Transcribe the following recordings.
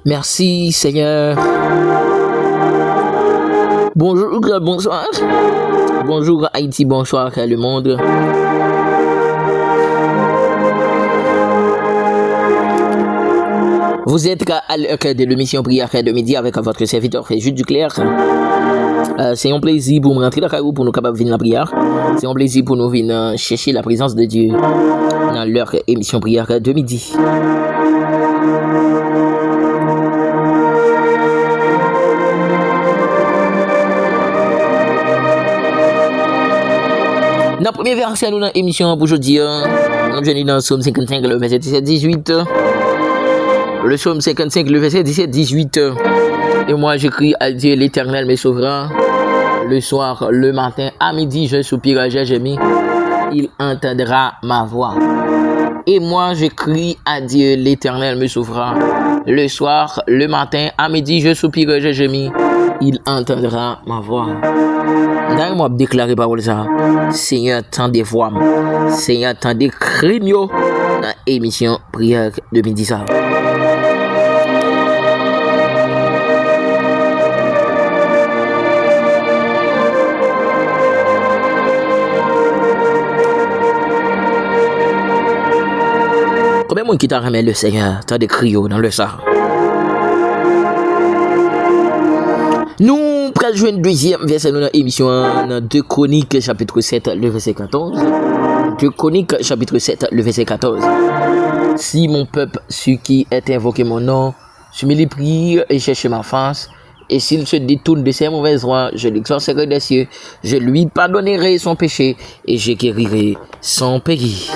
Merci Seigneur. Bonjour, bonsoir. Bonjour Haïti, bonsoir le monde. Vous êtes à l'heure de l'émission Prière de midi avec votre serviteur Jules Duclerc. C'est un plaisir pour me rentrer dans la pour nous capables de venir la prière. C'est un plaisir pour nous venir chercher la présence de Dieu dans leur émission Prière de midi. Dans le premier verset, nous dans l'émission pour aujourd'hui, nous venons dans le psaume 55, le verset 17-18. Le psaume 55, le verset 17-18. Et moi, j'écris à Dieu l'Éternel, mes souverains. Le soir, le matin, à midi, je soupire, j'ai gémi. Il entendra ma voix. Et moi, j'écris à Dieu l'Éternel, mes souverains. Le soir, le matin, à midi, je soupire, j'ai gémi. Il entendra ma voix. D'ailleurs, moi, déclarer parole ça. Seigneur, tant de voix. Seigneur, tant de crimes dans l'émission Prière de midi ça. Combien de monde qui t'a remis le Seigneur, tant de crios dans le ça? Nous prenons une deuxième verset de l'émission dans 2 Chroniques chapitre 7 le verset 14. 2 Chroniques chapitre 7 le verset 14. Si mon peuple, celui qui est invoqué mon nom, je me les prie et cherche ma face, et s'il se détourne de ses mauvaises voies, je l'exorcerai des cieux, je lui pardonnerai son péché et je guérirai son pays.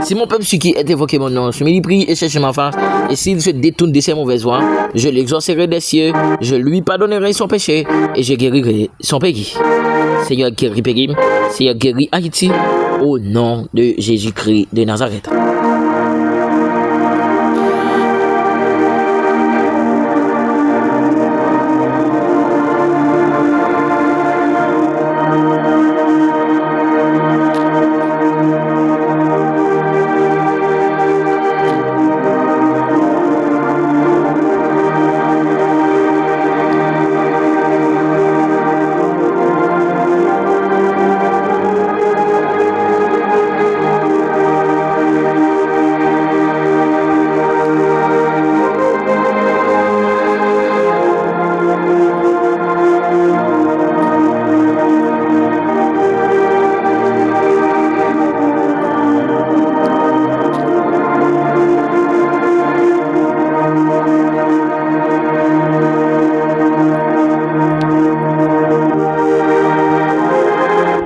Si mon peuple, celui qui est invoqué mon nom, je me les prie et cherche ma face, et s'il se détourne de ses mauvaises voies, je l'exorcerai des cieux, je lui pardonnerai son péché et je guérirai son pays. Seigneur guérit pays, Seigneur guérit Haïti, au nom de Jésus-Christ de Nazareth.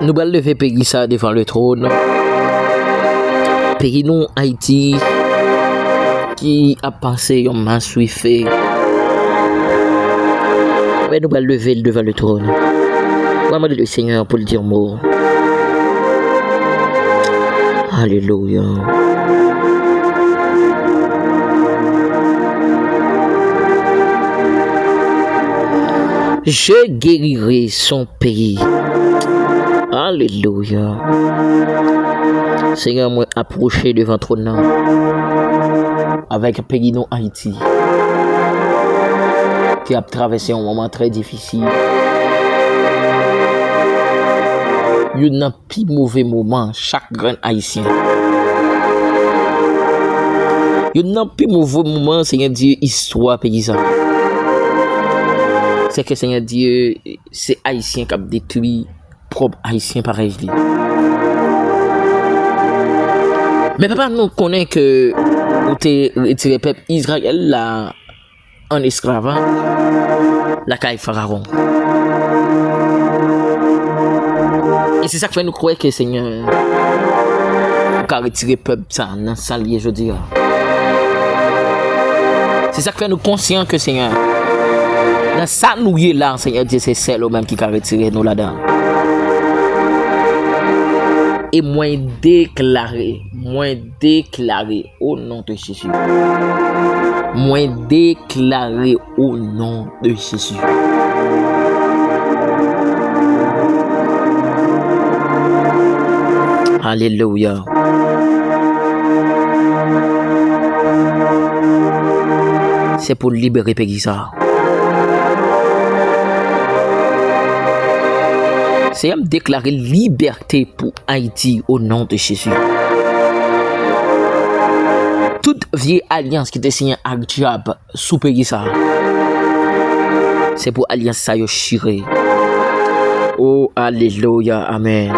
Nous allons lever pays ça devant le trône. Pays nous Haïti qui a passé un masse fait. Mais nous allons lever devant le trône. Nous allons demander le Seigneur pour le dire mot. Alléluia. Je guérirai son pays. Alléluia. Seigneur, moi approché devant ton nom avec pays non Haïti qui a traversé un moment très difficile. Il n'y a plus mauvais moment chaque grand haïtien. Il n'y a plus mauvais moment, Seigneur Dieu, histoire paysan. C'est que Seigneur Dieu, c'est haïtien qui a détruit propre haïtien pareil. Mais papa, nous connaissons que le peuple Israël là en esclave, la caille Pharaon. Et c'est ça qui fait nous croire que le Seigneur a retiré le peuple dans sa lié aujourd'hui. C'est ça qui fait nous conscients que le Seigneur, dans sa nouille là, le Seigneur dit c'est celle même qui a retiré nous là-dedans. Et moins déclaré au nom de Jésus. Moins déclaré au nom de Jésus. Alléluia. C'est pour libérer Pégisa. C'est à me déclarer liberté pour Haïti au nom de Jésus. Toute vieille alliance qui était signée avec diable sous Pégisa, c'est pour alliance ça yo chiré. Oh, alléluia, amen.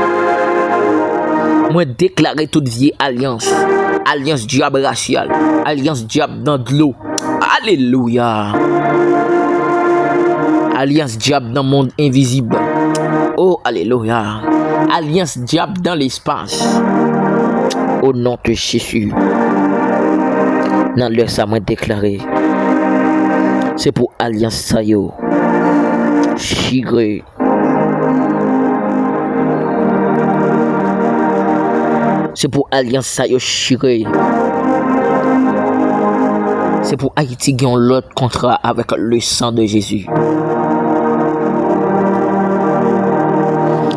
Moi déclarer toute vieille alliance, alliance diable racial, alliance diable dans de l'eau. Alléluia. Alliance diable dans le monde invisible. Oh, alléluia. Alliance diable dans l'espace. Au nom de Jésus. Dans l'heure ça m'a déclaré. C'est pour alliance ça yo. Chiré. C'est pour alliance ça yo chiré. C'est pour Haïti qui ont l'autre contrat avec le sang de Jésus.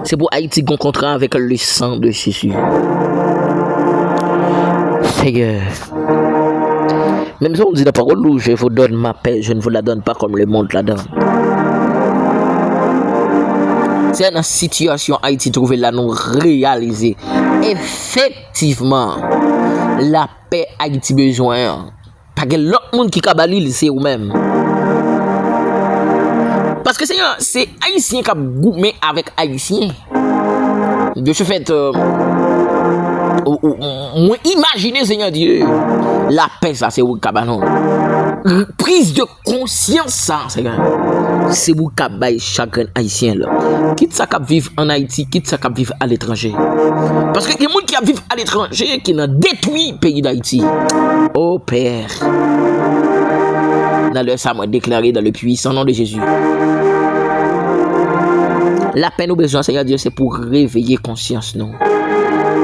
C'est pour Haïti qui ont contrat avec le sang de Jésus. Seigneur, même si on dit la parole, je vous donne ma paix, je ne vous la donne pas comme le monde la donne. C'est une situation Haïti trouvé là, nous réaliser effectivement la paix Haïti besoin. Parce que l'autre monde qui kabalil, c'est vous-même. Parce que Seigneur, c'est Haïtien qui a goûté avec Haïtien. De ce fait, imaginez, Seigneur Dieu, la paix, ça, c'est vous kabanon. Prise de conscience, ça, Seigneur. C'est vous kabay chacun Haïtien, là. Quitte ça qui vivre en Haïti, quitte ça qui vivre à l'étranger. Parce que les gens qui vivent à l'étranger, qui ont détruit le pays d'Haïti. Oh Père, dans le ça m'a déclaré dans le puissant nom de Jésus. La paix nous besoin, Seigneur Dieu, c'est pour réveiller conscience nous.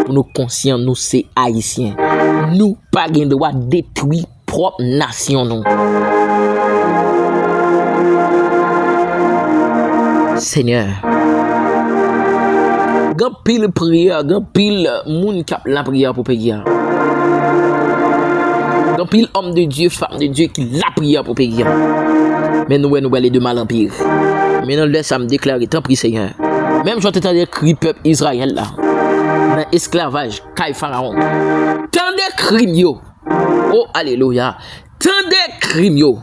Pour nous conscients, nous c'est Haïtiens. Nous pas de droit détruire propre nation nous. Seigneur, grand pile prière, grand pile moun cap la prière pour payer. Grand pile homme de Dieu, femme de Dieu qui la prière pour payer. Mais nous aller de mal en pire. Mais nous laisse à me déclarer, tant pis Seigneur. Même j'entends des cris peuple Israël là, dans esclavage, caille Pharaon. Tant de crimes yo. Oh alléluia. Tant de crimes yo.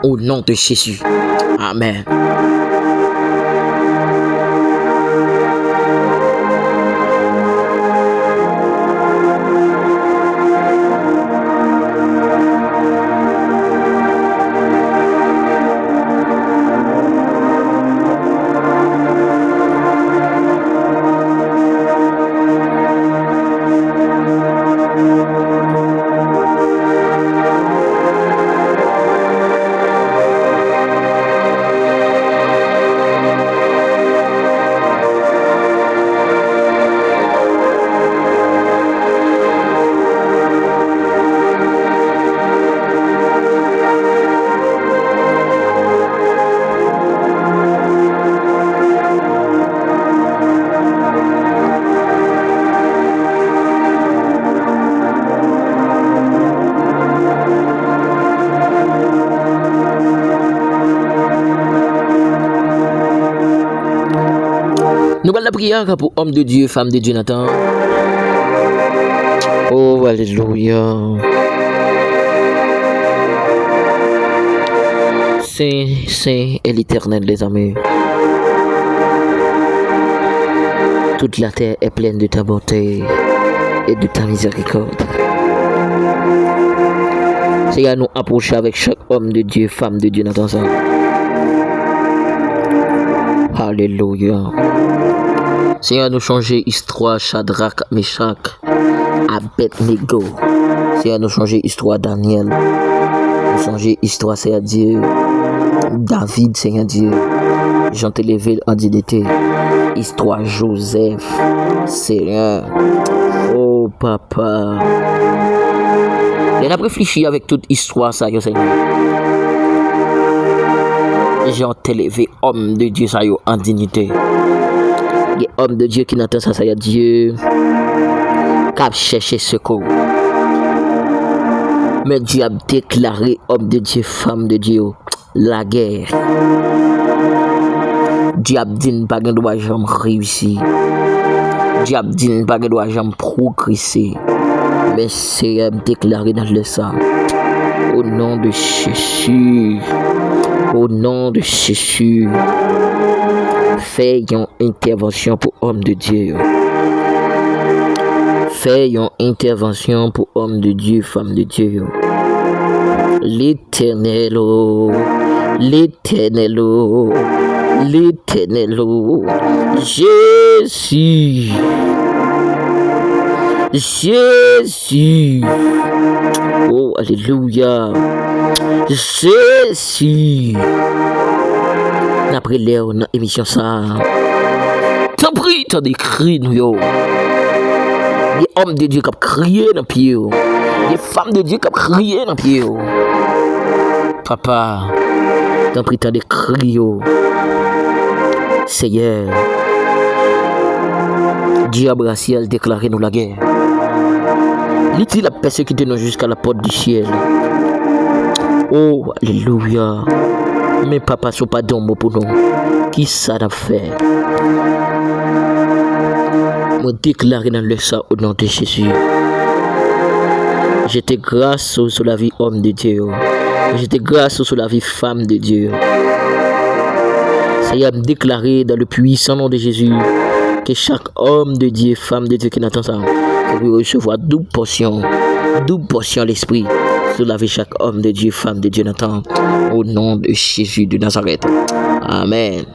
Au nom de Jésus. Amen. Nous allons la prière pour homme de Dieu, femme de Dieu, Nathan. Oh, alléluia. Saint est l'Éternel des armées. Toute la terre est pleine de ta bonté et de ta miséricorde. Seigneur, nous approcher avec chaque homme de Dieu, femme de Dieu, dans ça. Alléluia. Seigneur, nous changer histoire Shadrach, Meshach, Abednego. Seigneur, nous changer histoire Daniel. Nous changer histoire, Seigneur Dieu. David, Seigneur Dieu. Jean Télévé en dignité. Histoire Joseph. Seigneur. Oh, papa. Il a réfléchi avec toute histoire, ça, Seigneur. Jean Télévé, homme de Dieu, ça, en dignité. Il y a homme de Dieu qui n'entend ça, Seigneur Dieu. Qui a cherché secours. Mais Dieu a déclaré, homme de Dieu, femme de Dieu, la guerre. Dieu a dit, pas de droit, jamais réussi. Dieu a dit, pas de droit, jamais progresser. Mais c'est déclaré dans le sang. Au nom de Jésus. Au nom de Jésus. Fais une intervention pour homme de Dieu. Fais une intervention pour homme de Dieu, femme de Dieu. L'Éternel, l'Éternel, l'Éternel, Jésus, Jésus, oh alléluia, Jésus. Après l'air, dans l'émission ça, t'as pris, t'as des cris, nous yo. Des hommes de Dieu qui ont crié dans le pied. Des femmes de Dieu qui ont crié dans le pied. Papa, t'as pris tant de cris. Seigneur, Dieu a brassé à déclarer nous la guerre. Il a persécuté nous jusqu'à la porte du ciel. Oh, alléluia. Mais papa, ce n'est pas d'un mot pour nous. Qui ça a fait? Me déclarer dans le sang au nom de Jésus. J'étais grâce sur la vie homme de Dieu. J'étais grâce sur la vie femme de Dieu. Seigneur, me déclarer dans le puissant nom de Jésus que chaque homme de Dieu, femme de Dieu qui n'entend ça, peut recevoir double portion l'esprit sur la vie chaque homme de Dieu, femme de Dieu n'entend. Au nom de Jésus de Nazareth. Amen.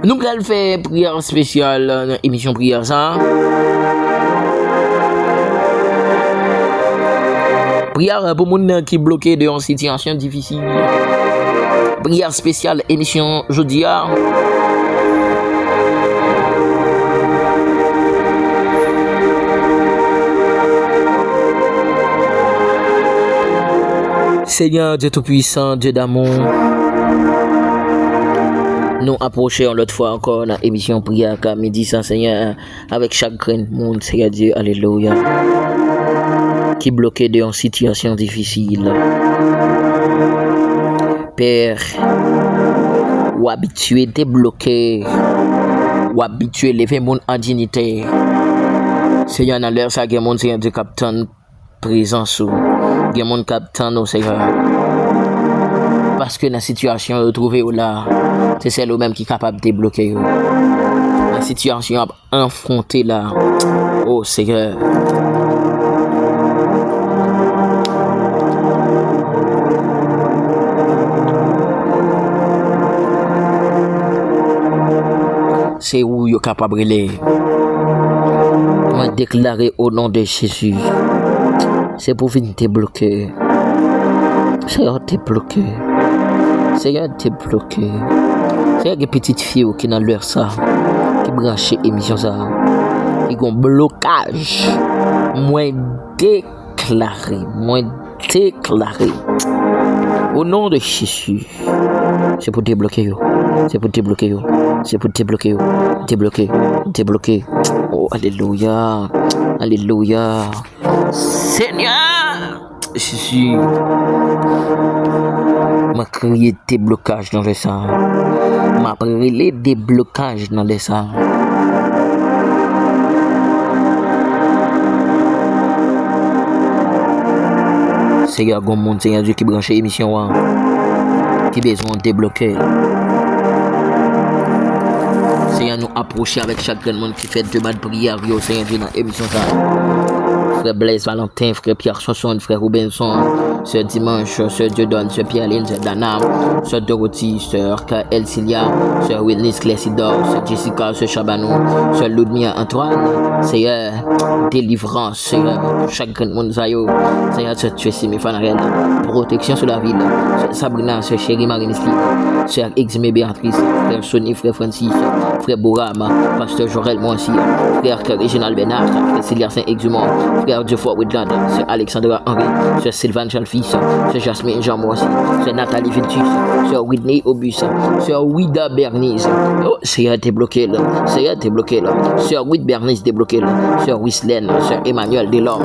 Nous allons faire prière spéciale dans l'émission prière ça. Prière pour les gens qui sont bloqués dans une situation difficile. Prière spéciale émission jeudi. Seigneur Dieu Tout-Puissant, Dieu d'amour. Nous approchons l'autre fois encore dans l'émission prière qu'à midi sans Seigneur avec chaque grain de monde, Seigneur Dieu, alléluia, qui bloqué dans une situation difficile. Père, ou habitué de bloquer, ou habitué de lever mon en dignité. Seigneur, dans l'heure ça, il y a mon Seigneur Dieu capitaine présence, il y a mon capitaine, Seigneur. Parce que dans la situation retrouvée là, c'est celle même qui est capable de débloquer. La situation affrontée là, oh Seigneur. C'est où vous êtes capable de aller. Moi déclarer au nom de Jésus. C'est pour venir te bloquer. Seigneur, t'es bloqué. Seigneur, t'es bloqué. Seigneur, des petites filles qui dans leur ça, qui branchent émission ça, qui ont blocage. Moi déclaré. Au nom de Jésus. C'est pour débloquer yo. Débloquer. Oh, alléluia. Seigneur, Jésus. M'a créé des blocages dans le sang. M'a créé des blocages dans le sang. Seigneur, bon monde, Seigneur Dieu qui branche l'émission, qui besoin de débloquer. Seigneur, nous approcher avec chaque grand monde qui fait demande prière, Seigneur Dieu, dans l'émission. Frère Blaise Valentin, frère Pierre Chanson, frère Robinson, sœur Dimanche, sœur Dieudonne, sœur Pierre-Aline, sœur Dana, sœur Dorothy, sœur Elcilia, sœur Wilnis Clessidor, sœur Jessica, sœur Chabanou, sœur Ludmia Antoine, Seigneur, délivrance, Seigneur, chaque grand monde, Seigneur, tu es semi-fanarel, protection sur la ville, sœur Sabrina, sœur Chérie Marie Nestlé, sœur Eximé Béatrice, frère Sonny, frère Francis, frère Bourama, pasteur Jorel Moissi, frère Réginald Bénard, frère Célia Saint-Exumont, frère Geoffroy Woodland, sœur Alexandra Henry, sœur Sylvain Jalfis, sœur Jasmine Jean Moissi, sœur Nathalie Viltus, sœur Whitney Obus, sœur Wida Bernice. Oh, Seigneur débloqué là, sœur Wid Bernice débloqué là, sœur Wislaine, sœur Emmanuel Delors,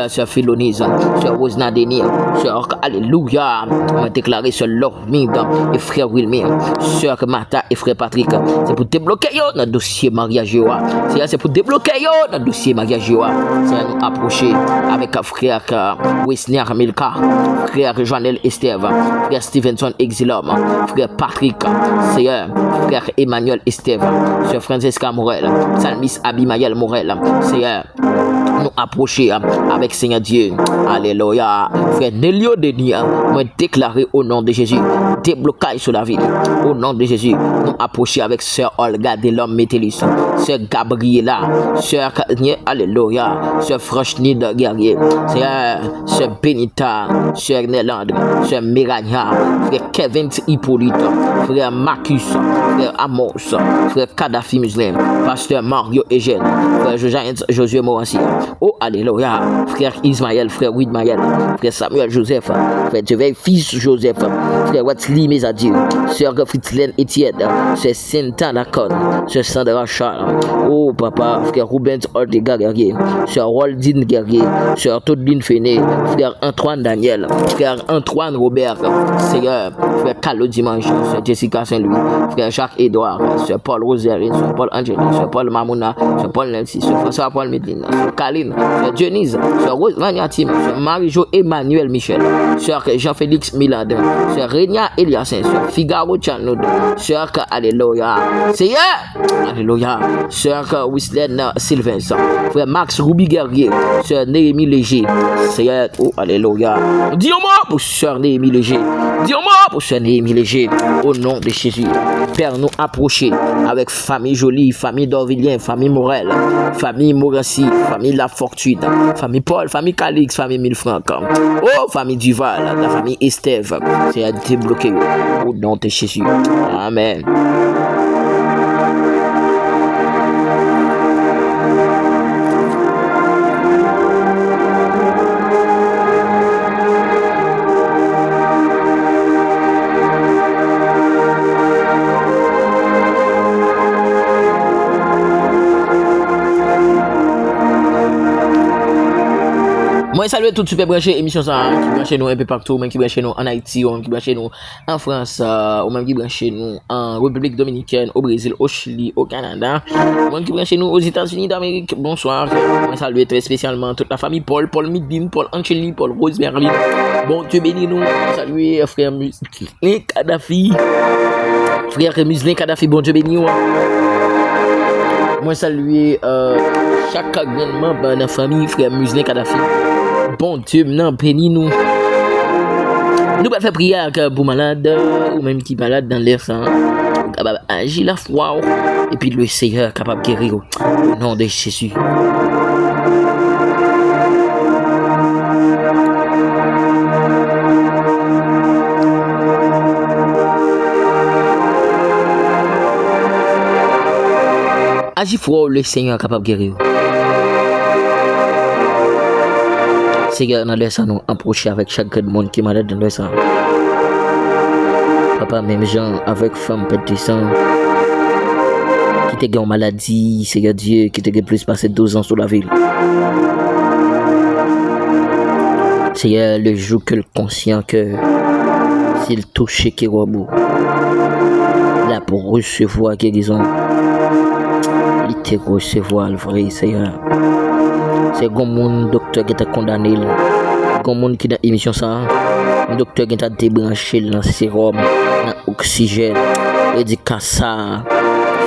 sœur Philonise, sœur Rosna Denir, sœur Alléluia, m'a déclaré sœur Lormide et frère Wilmer, sœur Martha et frère Patrick. C'est pour débloquer notre dossier mariage. C'est pour débloquer notre dossier mariage. C'est nous approcher avec frère Wesner Milka, frère Joannel Esteve, frère Stevenson Exilum, frère Patrick, Seigneur, frère Emmanuel Esteve, sœur Francesca Morel, Salmis Abimaël Morel, Seigneur, nous approcher avec Seigneur Dieu. Alléluia. Frère Nelio Denia, moi déclaré au nom de Jésus, déblocage sur la vie. Au nom de Jésus, nous approcher avec sœur Olga de l'homme Métélis, sœur Gabriela, sœur Alléluia, sœur Froshnid Guerrier, sœur Benita, sœur Nélandre, sœur Mirania, frère Kevin Hippolyte, frère Marcus, frère Amos, frère Kadhafi Muslim, pasteur Mario Eugène, frère Josué Morancy. Oh, alléluia, frère Ismaël, frère Widmaël, frère Samuel Joseph, frère Jeveil, fils Joseph, frère Watsli Mesadieu, sœur Fritzlen Etienne, sœur Cynthia Lacon, sœur Sandra Charles, oh papa, frère Rubens Oldega Guerrier, sœur Waldine Guerrier, sœur Todeline Féné, frère Antoine Daniel, frère Antoine Robert, Seigneur, frère Carlo Dimanche, sœur Jessica Saint-Louis, frère Jacques Edouard, sœur Paul Roserine, sœur Paul Angeli, sœur Paul Mamouna, sœur Paul Nancy, sœur François Paul Medline, sœur Kaline, sœur Dionise, sœur Rose Magnatim, sœur Marie-Jo Emmanuel Michel, sœur Jean-Félix Milad, sœur Renia Eliasin, sœur Figaro Chanoud, sœur Alléluia, Seigneur, Alléluia, sœur Wislaine Sylvain, frère Max Ruby Guerrier, sœur Néhémie Léger, Seigneur, oh Alléluia, dis-moi pour sœur Néhémie Léger, dis-moi pour sœur Néhémie Léger, au nom de Jésus, Père, nous approcher avec famille Jolie, famille d'Orvilien, famille Morel, famille Morassi, famille La Fortune, famille Paul, famille Calix, famille Millefranc, oh famille Duval, la famille Estève, c'est à débloquer au nom de Jésus, Amen. Moi, salut tout super branché, émission ça, qui branche nous un peu partout, même qui branche nous en Haïti, ou même qui branche nous en France, ou même qui branche nous en République Dominicaine, au Brésil, au Chili, au Canada, ou même qui branche nous aux États-Unis d'Amérique. Bonsoir, moi salut très spécialement toute la famille Paul Midine, Paul Angeli, Paul Rose Merlin. Bon Dieu bénis nous, salut frère Muslin Kadhafi, frère Muslin Kadhafi, bon Dieu bénis. Moi saluer chaque grand membre de la famille frère Muslin Kadhafi. Bon Dieu, maintenant bénis nous. Nous allons faire prière pour malade ou même qui malade dans l'air sang. Capable agir la foi et puis le Seigneur capable de guérir au nom de Jésus. Agis foi le Seigneur capable de guérir. Seigneur, dans le sang, nous approcher avec chaque monde qui est malade dans le sang. Papa, même gens avec femme, pète de sang, qui te en maladie, Seigneur Dieu, qui te plus passé 12 ans sur la ville. Seigneur, le jour que le conscient que s'il touche Kérobo, là pour recevoir guérison, il te recevoir le vrai, Seigneur. C'est comme mon docteur qui t'a condamné, comme mon qui dans l'émission ça, le docteur qui t'a débranché dans le sérum, dans l'oxygène, il dit que ça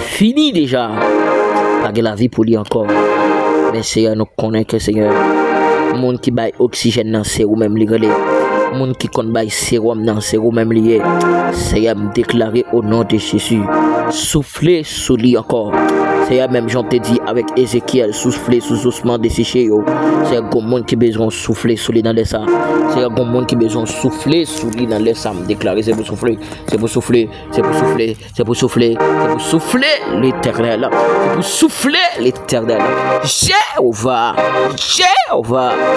fini déjà, pas de la vie pour lui encore. Mais Seigneur, nous connaissons que Seigneur, le monde qui baille oxygène dans le sérum même les relais. Moun qui compte bail sérum dans sérum même lié, Seigneur me déclarer au nom de Jésus, souffler sous lui encore. Seigneur même j'en te dit avec Ézéchiel, souffler sous ossements desséchés yo. C'est un monde qui besoin souffler sous lui dans les ça. C'est un monde qui besoin souffler sous lui dans les ça. Me déclarer c'est pour souffler, c'est pour souffler, c'est pour souffler, c'est pour souffler, c'est pour souffler l'Éternel, c'est pour souffler l'Éternel. Jéhovah,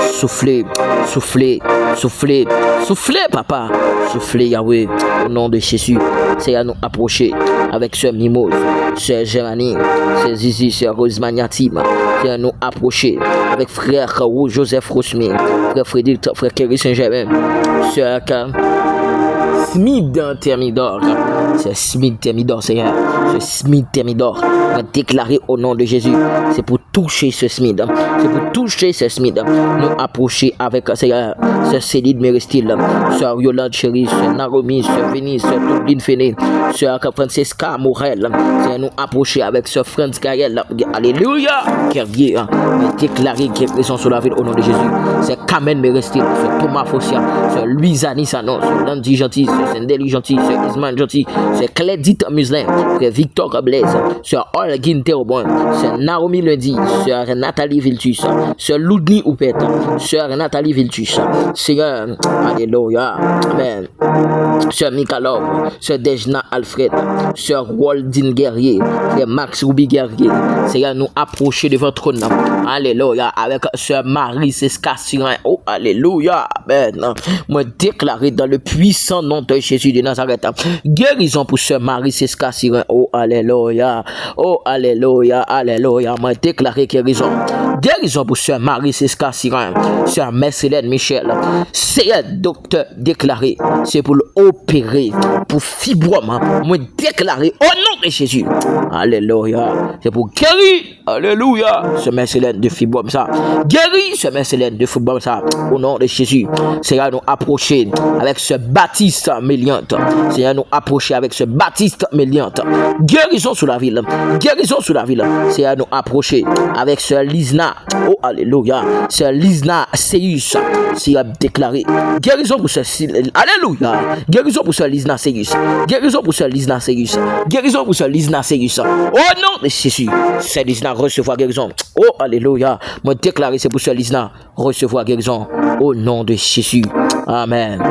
souffler, souffler, souffler. Soufflez, papa. Soufflez, Yahweh. Au nom de Jésus. C'est à nous approcher avec ce Mimose, ce Germanie, ce Zizi, ce Rose Magnatim. C'est à nous approcher avec frère Joseph Rosmi, frère Frédéric, frère Kerry Saint-Germain, ce Smith Thermidor. C'est Smith Thermidor, Seigneur. Ce Smith Thermidor. Déclaré au nom de Jésus. C'est pour toucher ce Smith. C'est pour toucher ce Smith. Nous approcher avec Seigneur. Ce Céline Méristil. Ce Yolande Chéri. Ce Naromi. Ce Vénis. Ce Dublin Féné. Ce Francesca Morel. C'est nous approcher avec ce Franz Gaël. Alléluia. Guerrier. Déclaré guérison sur la ville au nom de Jésus. C'est Kamen Méristil. Ce Thomas Fossia. Ce Louisani Sanon. Ce Landy Gentil. Ce Sendeli Gentil. Ce Isman Gentil. Ce Clédit Muslin. Ce Victor Blaise. Ce Olguin Théobon, c'est Naomi Lundi, sœur Nathalie Viltus, sœur Loudni Oupet, sœur Nathalie Viltus, Seigneur, Alléluia, Amen, sœur Mikalov, sœur Dejna Alfred, sœur Waldine Guerrier, frère Max Ruby Guerrier, Seigneur, nous approcher de votre trône, Alléluia, avec sœur Marie Seska Sirin, oh, Alléluia, Amen, moi déclaré dans le puissant nom de Jésus de Nazareth, guérison pour sœur Marie Seska Sirin, oh, Alléluia, oh, alléluia, alléluia, moi déclaré guérison. Guérison pour sœur Marie Seska Sirin, sœur Mercélène Michel. C'est un docteur déclaré, c'est pour l'opérer, pour fibrome. Moi déclaré au nom de Jésus. Alléluia, c'est pour guérir. Alléluia, ce Mercélène de fibrome ça. Guérir ce Mercélène de fibrome ça. Au nom de Jésus. C'est à nous approcher avec ce Baptiste Méliante. C'est à nous approcher avec ce Baptiste Méliante. Guérison sur la ville. Guérison sur la ville, c'est à nous approcher avec ce Lisna, oh alléluia, ce Lisna Seus, c'est à déclarer guérison pour ce alléluia, guérison pour ce Lisna Seus, guérison pour ce Lisna Seus, guérison pour ce Lisna Seus, au nom de Jésus, c'est Lisna recevoir guérison, oh alléluia, moi déclarer c'est pour ce Lisna recevoir guérison, au nom de Jésus, amen.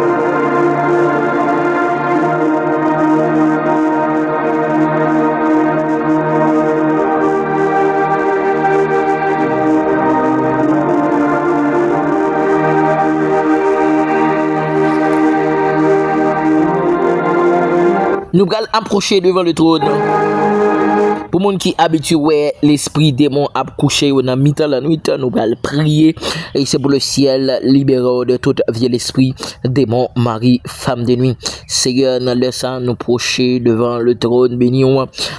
Nous allons approcher devant le trône. Pour les gens qui habituent l'esprit démon à coucher dans mi-temps la nuit, nous allons prier. Et c'est pour le ciel libéré de tout vieil esprit démon, Marie, femme de nuit. Seigneur, dans le sang, nous procher devant le trône béni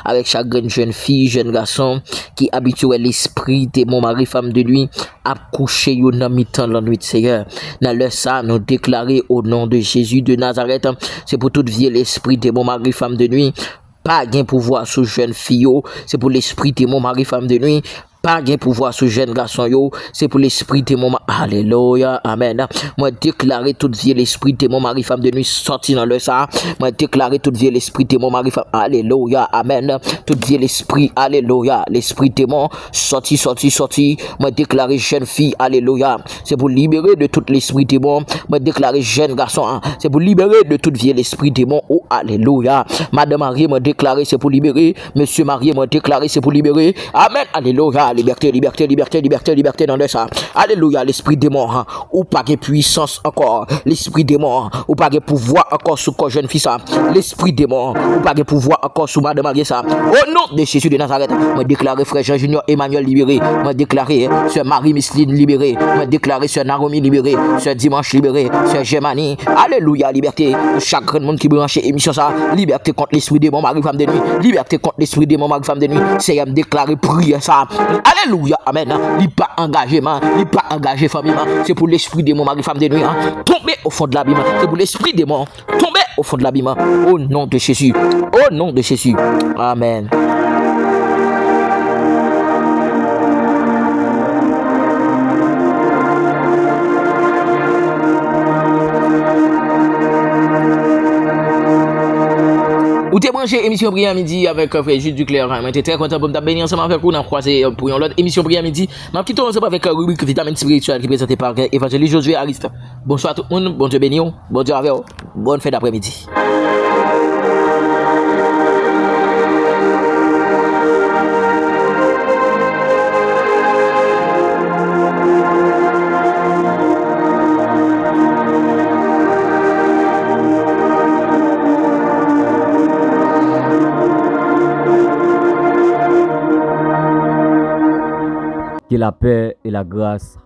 avec chaque jeune fille, jeune garçon qui habitue l'esprit démon, Marie, femme de nuit à coucher dans mi-temps la nuit, Seigneur. Dans le sang, nous déclarer au nom de Jésus de Nazareth. C'est pour tout vieil esprit démon, Marie, femme de nuit. Pas gain pouvoir sur jeune fille, c'est pour l'esprit de mon mari, femme de nuit. Pas gain pouvoir sur jeune garçon, c'est pour l'esprit de mon mari. Alléluia, amen. Moi déclarer toute vie l'esprit de mon mari, femme de nuit, sorti dans le sang. Moi déclarer toute vie l'esprit de mon mari, femme. Alléluia, amen. Toute vie l'esprit, alléluia. L'esprit de mon sorti. Moi déclarer jeune fille, alléluia. C'est pour libérer de tout l'esprit de mon. Moi déclarer jeune garçon, c'est pour libérer de toute vie l'esprit de mon. Oh, alléluia. Madame Marie m'a déclaré, c'est pour libérer. Monsieur Marie m'a déclaré, c'est pour libérer. Amen, alléluia. liberté, liberté, liberté, liberté, liberté dans le ça. Alléluia, l'esprit démon, ou pas de puissance encore. L'esprit démon, ou pas de pouvoir encore sur quoi jeune fille ça. L'esprit démon, ou pas de pouvoir encore sur madame Marie ça. Au nom de Jésus de Nazareth, me déclarer frère Jean Junior Emmanuel libéré, me déclarer sœur Marie Micheline libéré, me déclarer sœur Naomi libéré, sœur Dimanche libéré, sœur Germanie. Alléluia, liberté. Chaque grand monde qui branche émission ça, liberté contre l'esprit démon, mari femme de nuit, liberté contre l'esprit démon, mari femme de nuit. C'est me déclarer prière ça. Alléluia, amen. Il pas engagement, il pas engagé famille, c'est pour l'esprit démon, mari femme de nuit. Tomber au fond de l'abîme, c'est pour l'esprit démon. Tomber au fond de l'abîme. Au nom de Jésus. Au nom de Jésus. Amen. Ou t'es branché émission Prière Midi avec frère Jules Duclerc. Je suis très content pour me bénir ensemble avec vous. On a croisé pour une autre émission Prière Midi. Ma petite ensemble avec rubrique Vitamine spirituelle qui est présentée par Évangéliste Josué Ariste. Bonsoir tout le monde. Bon Dieu béni. Bon Dieu avec vous. Bonne fête d'après-midi. Que la paix et la grâce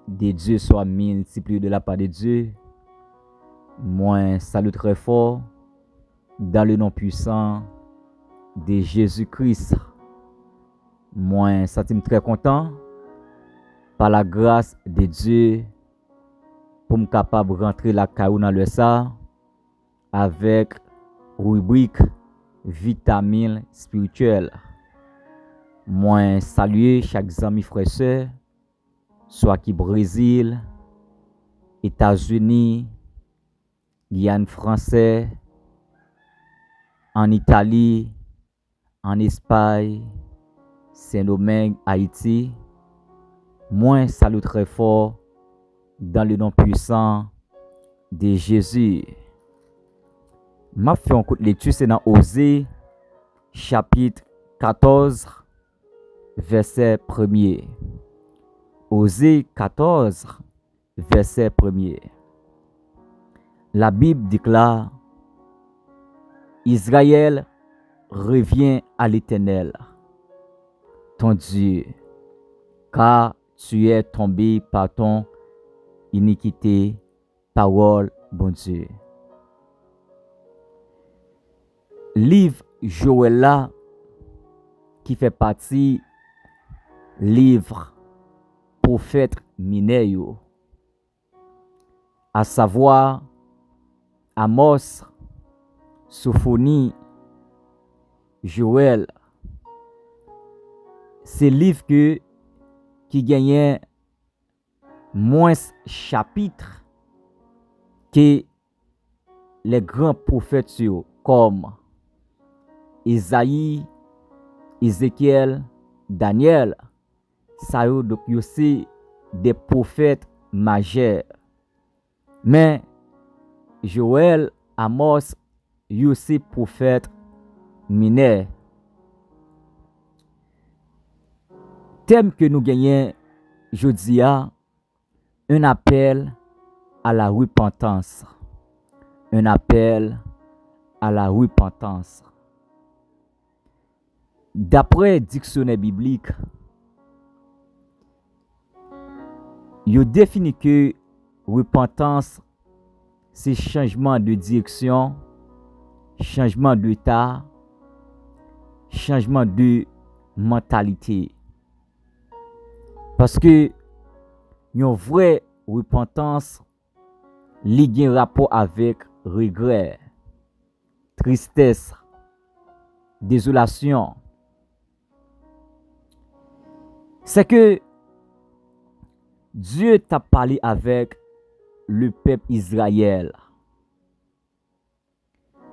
de Dieu soient multipliées de la part de Dieu. Moi, salue très fort dans le nom puissant de Jésus-Christ. Moi, suis très content par la grâce de Dieu pour me capable de rentrer la caillou dans le ça avec rubrique vitamine spirituelle. Moi, saluer chaque ami frère sœur, soit qui Brésil, États-Unis, Guyane français, en Italie, en Espagne, Saint-Domingue, Haïti. Moi, salue très fort dans le nom puissant de Jésus. Ma fait un coup de lecture, c'est dans Osée, chapitre 14. Verset 1er. Osée 14, verset 1er. La Bible déclare: Israël revient à l'Éternel, ton Dieu, car tu es tombé par ton iniquité, parole, bon Dieu. Livre Joël là, qui fait partie livre prophète Mineyo, à savoir Amos, Sophonie, Joël. C'est livre qui gagnait moins chapitres que les grands prophètes comme Isaïe, Ézéchiel, Daniel. Ça y est, donc aussi des prophètes majeurs. Mais Joël, Amos, y aussi prophètes mineurs. Thème que nous gagnons aujourd'hui, un appel à la repentance. Un appel à la repentance. D'après le dictionnaire biblique, il définit que repentance, c'est changement de direction, changement d'état, changement de mentalité. Parce que une vraie repentance liée un rapport avec regret, tristesse, désolation. C'est que Dieu t'a parlé avec le peuple Israël.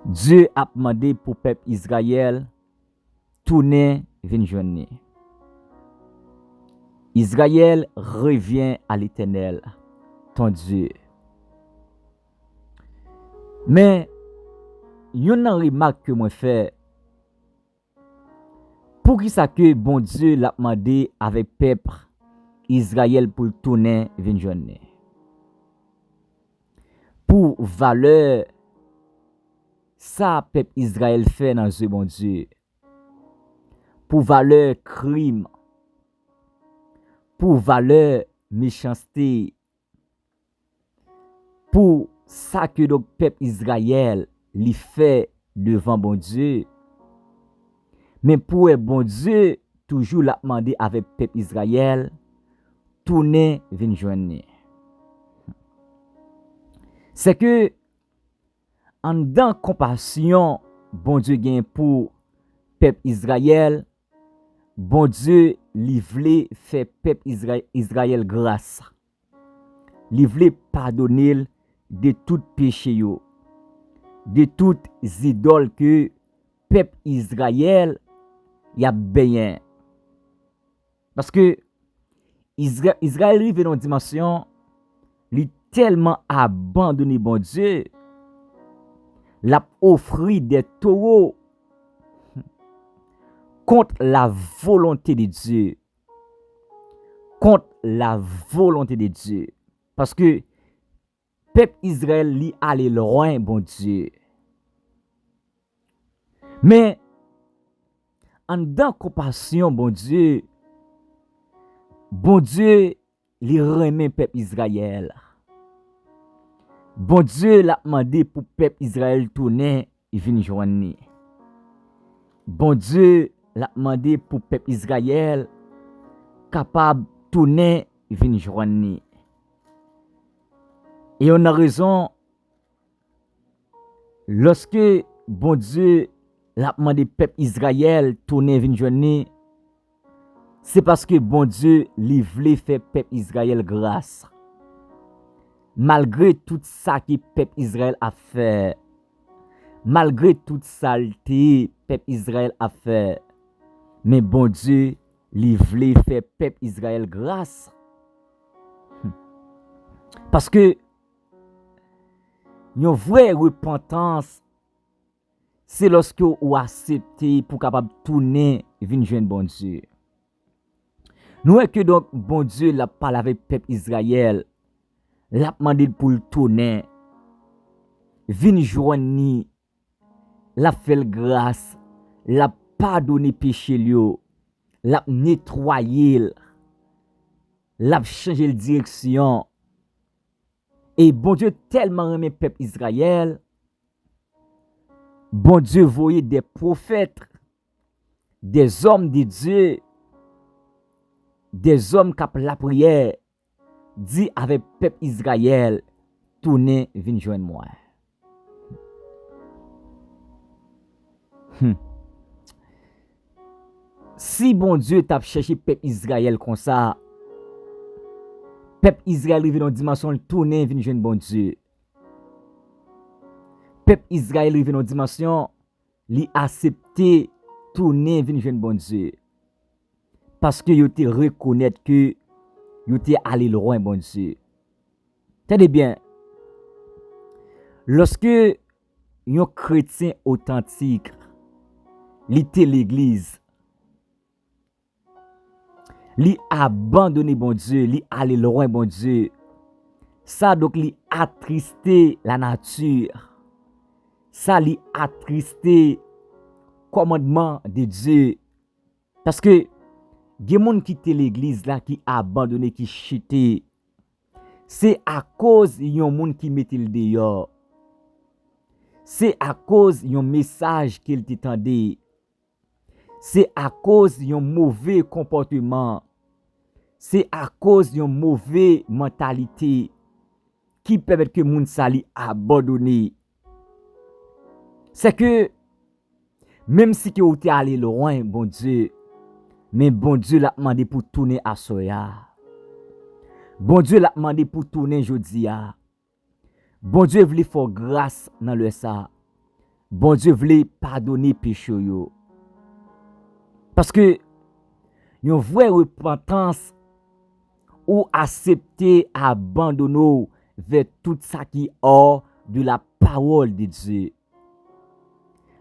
Dieu a demandé pour le peuple Israël tourner vers une journée. Israël revient à l'Éternel, ton Dieu. Mais il y a une remarque que moi fais Pour qui ça que bon Dieu l'a demandé avec peuple Israël pour tourner vinn journée. Pour valeur ça peuple Israël fait dans ce bon Dieu. Pour valeur crime, pour valeur méchanceté, pour ça que le peuple Israël lui fait devant bon Dieu. Mais pour bon Dieu, toujours l'a demandé avec peuple Israël, tourner vinn journée. C'est que en dans compassion, bon Dieu gagne pour peuple Israël, bon Dieu li vle fait peuple Israël grâce. Li vle pardonner de tout péché yo, de toutes idoles que peuple Israël y a bien. Parce que Israël arrive dans une dimension, li tellement abandonné bon Dieu, l'a offert des taureaux contre la volonté de Dieu. Contre la volonté de Dieu. Parce que peuple Israël li allé loin bon Dieu. Mais en dans compassion bon Dieu li remet peuple Israël. Bon Dieu l'a demandé pour peuple Israël tourner et venir joindre. Bon Dieu l'a demandé pour peuple Israël capable de tourner et venir joindre. Et on a raison lorsque bon Dieu l'a demandé peuple Israël tourner et venir joindre, c'est parce que bon Dieu li vle fait peuple Israël grâce. Malgré tout ça que peuple Israël a fait, malgré toute saleté peuple Israël a fait, mais bon Dieu li vle fait peuple Israël grâce. Parce que une vraie repentance, c'est lorsque vous acceptez pour capable tourner venir joindre bon Dieu. Nous voyons que donc bon Dieu l'a parlé avec peuple Israël, l'a demandé pour le tourner, venir joindre, l'a fait grâce, l'a pardonné péché lui, l'a nettoyé, l'a changé de direction. Et bon Dieu tellement aimé peuple Israël, bon Dieu voyait des prophètes, des hommes de Dieu, des hommes qui ont la prière, dit avec peuple Israël, tournez, venez joindre moi. Si bon Dieu t'a cherché peuple Israël comme ça, peuple Israël arrive dans une dimension, tournez, venez joindre bon Dieu. Peuple Israël arrive dans une dimension, li accepter, tourner, venir joindre bon Dieu. Parce que yo te reconnaître que yo te allé loin bon Dieu. Tenez bien. Lorsque un chrétien authentique li te l'église, li abandonné bon Dieu, li allé loin bon Dieu. Ça donc li attristé la nature. Ça li attristé commandement de Dieu. Parce que gen moun qui te l'église là qui abandonné qui chité, c'est à cause yon moun qui mette le dehors. C'est à cause yon message qu'il t'entendait. C'est à cause yon mauvais comportement. C'est à cause yon mauvais mentalité qui permet que moun sali abandonné. C'est que même si que ou t'es allé loin bon Dieu, mais bon Dieu l'a demandé pour tourner à soya. Bon Dieu l'a demandé pour tourner jodia. Bon Dieu voulait faire grâce dans le ça. Bon Dieu voulait pardonner péché yo. Parce que yon vraie repentance ou accepter abandonner vers tout ça qui est hors de la parole de Dieu.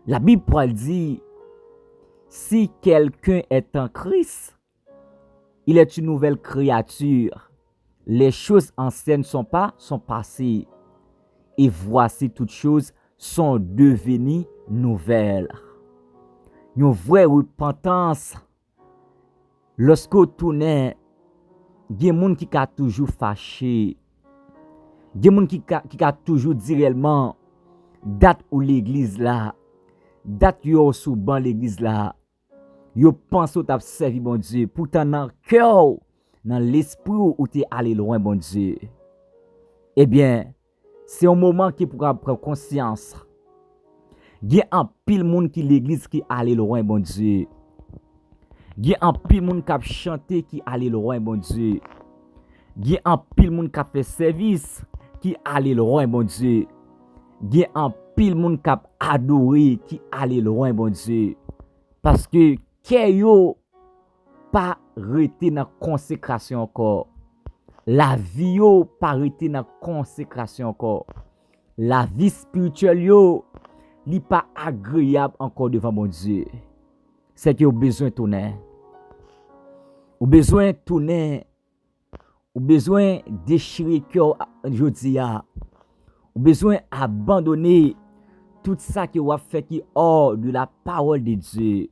La Bible dit Si quelqu'un est en Christ, il est une nouvelle créature. Les choses anciennes sont passées. Et voici toutes choses sont devenues nouvelles. Une vraie repentance, lorsque vous tournez, il y a des gens qui sont toujours fâchés. Il y a des gens qui sont toujours dit réellement, date où l'église là, date où sous ban l'église là, yo pense ou t'a servi bon Dieu, pourtant dans cœur, dans l'esprit où tu es allé loin bon Dieu. Eh bien, c'est un moment qui pourra prendre conscience. Il y a un pile monde qui l'église qui allé loin bon Dieu. Il y a un pile monde qui a chanté qui allé loin bon Dieu. Il y a un pile monde qui a fait service qui allé loin bon Dieu. Il y a un pile monde qui a adoré qui allé loin bon Dieu. Parce que yo pas rete dans consécration encore. La vie yo pas rete dans consécration encore. La vie spirituelle yo li pas agréable encore devant mon Dieu. C'est que vous besoin de tourner. Ou besoin de tourner. Ou besoin de déchirer cœur jodi a. Ou besoin abandonner tout ça que vous fait qui hors de la parole de Dieu.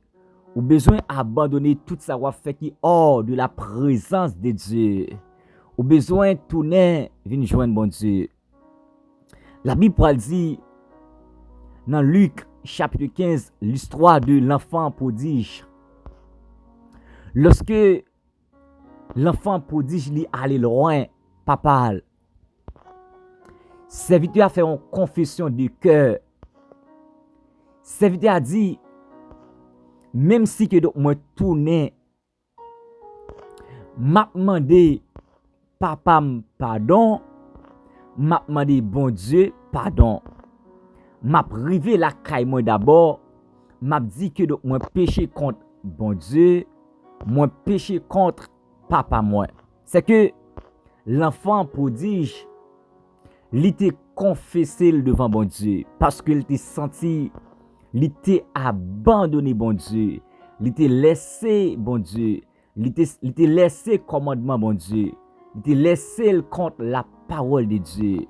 Ou besoin abandonner tout ça que vous fait qui hors de la présence de Dieu. Ou besoin tourner venir joindre bon Dieu. La Bible dit dans Luc chapitre 15 l'histoire de l'enfant prodige. Lorsque l'enfant prodige lui allait loin, papa, serviteur a fait une confession de cœur. Serviteur a dit, même si que donc moi tourner, m'a demandé papa pardon, m'a demandé bon Dieu pardon. M'a privé la caille moi d'abord, m'a dit que donc moi péché contre bon Dieu, moi péché contre papa moi. C'est que l'enfant prodige, il était confessé devant bon Dieu parce qu'il était senti, il était abandonné bon Dieu, il était laissé bon Dieu, il était laissé commandement bon Dieu, il était laissé contre la parole de Dieu.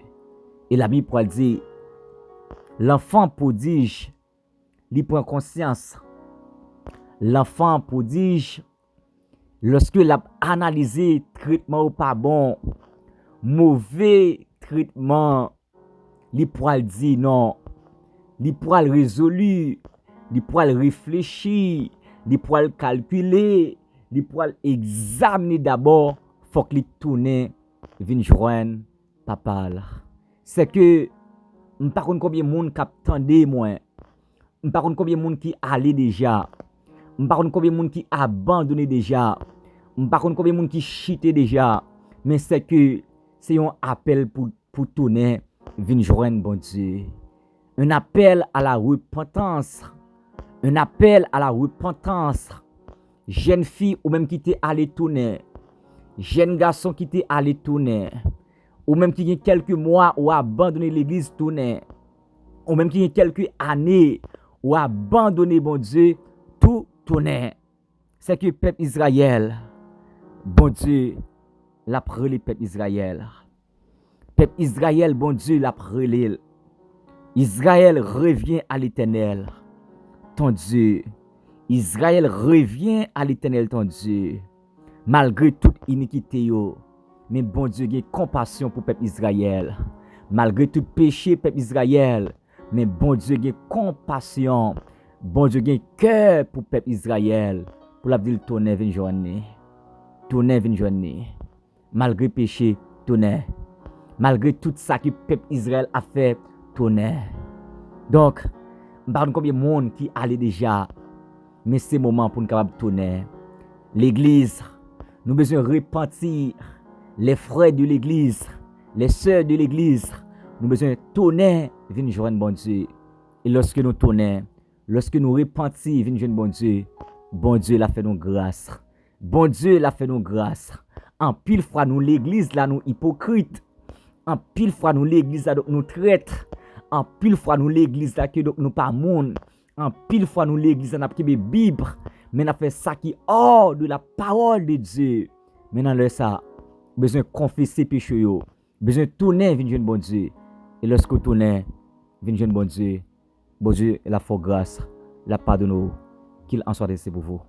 Et la Bible dit, l'enfant prodige, il prend conscience. L'enfant prodige, lorsque il a analysé traitement ou pas bon, mauvais traitement, il pourra dire non, il pourra résolu, il pourra réfléchir, il pourra calculer, il pourra examiner d'abord, faut qu'il tourne, vienne joindre papa là. C'est que je ne sais pas combien de monde qui attendait moi. Je ne sais pas combien de monde qui allait déjà. Je ne sais pas combien de monde qui abandonné déjà. Je ne sais pas combien de monde qui chité déjà. Mais c'est que c'est un appel pour tourner, venir joindre bon Dieu. Un appel à la repentance. Un appel à la repentance. Jeune fille ou même qui t'est allé tourner. Jeune garçon qui t'est allé tourner. Ou même qui y a quelques mois ou abandonné l'église tourner. Ou même qui y a quelques années ou abandonné bon Dieu tout tourner. C'est que peuple Israël, bon Dieu, l'a prélé peuple Israël. Peuple Israël, bon Dieu, l'a prélé. Israël revient à l'Éternel, ton Dieu. Israël revient à l'Éternel, ton Dieu. Malgré toute iniquité yo. Mais bon Dieu a compassion pour peuple Israël. Malgré tout péché peuple Israël, mais bon Dieu a compassion. Bon Dieu a cœur pour peuple Israël. Pour la dire tourner vinn journée. Tourner vinn journée. Malgré péché, tourner. Malgré tout ça que peuple Israël a fait, tourner. Donc, je ne sais pas combien de monde qui allait déjà, mais c'est le moment pour nous capable tourner. L'église, nous besoin repentir. Les frères de l'église, les sœurs de l'église, nous besoin tourner, venir joindre bon Dieu. Et lorsque nous tournons, lorsque nous repentons, venir joindre bon Dieu l'a fait nous grâce. Bon Dieu l'a fait nous grâce. En pile fois nous l'église là nous hypocrites. En pile fois nous l'église là nous traîtres. En pile fois nous l'église là que nous pas monde. En pile fois nous l'église n'a pas Bible, mais n'a fait ça qui hors de la parole de Dieu. Maintenant là ça besoin confesser péché yo, besoin tourner venir bon Dieu. Et lorsque vous tournez venir bon Dieu, la force grâce, la pardonne, qu'il en soit ainsi pour vous.